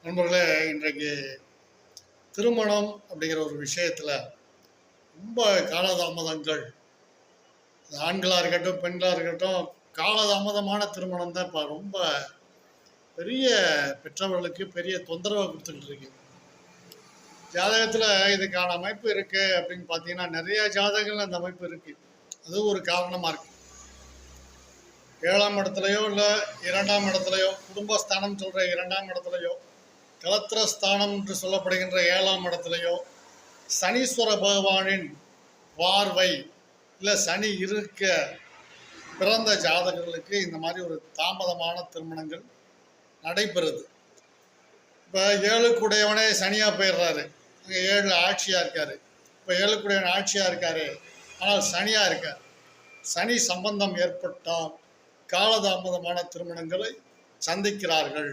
நண்பர்களே, இன்றைக்கு திருமணம் அப்படிங்கிற ஒரு விஷயத்தில் ரொம்ப காலதாமதங்கள், ஆண்களாக இருக்கட்டும் பெண்களாக இருக்கட்டும், காலதாமதமான திருமணம் தான் இப்போ ரொம்ப பெரிய பெற்றவர்களுக்கு பெரிய தொந்தரவை கொடுத்துக்கிட்டு இருக்கு. ஜாதகத்தில் இதுக்கான அமைப்பு இருக்குது அப்படின்னு பார்த்தீங்கன்னா, நிறைய ஜாதகங்கள் அந்த அமைப்பு இருக்குது. அது ஒரு காரணமாக இருக்குது. 7ஆம் இடத்துலையோ இல்லை 2ஆம் இடத்துலையோ, குடும்பஸ்தானம் சொல்கிற 2ஆம் இடத்துலையோ, கலத்திரஸ்தானம் என்று சொல்லப்படுகின்ற 7ஆம் இடத்துலையோ சனீஸ்வர பகவானின் பார்வை இல்லை சனி இருக்க பிறந்த ஜாதகர்களுக்கு இந்த மாதிரி ஒரு தாமதமான திருமணங்கள் நடைபெறுது. இப்போ 7க்குடையவனே சனியாக போயிடுறாரு, அங்கே 7 ஆட்சியாக இருக்கார். இப்போ 7க்குடையவன் ஆட்சியாக இருக்கார், ஆனால் சனியாக இருக்கார். சனி சம்பந்தம் ஏற்பட்டால் காலதாமதமான திருமணங்களை சந்திக்கிறார்கள்.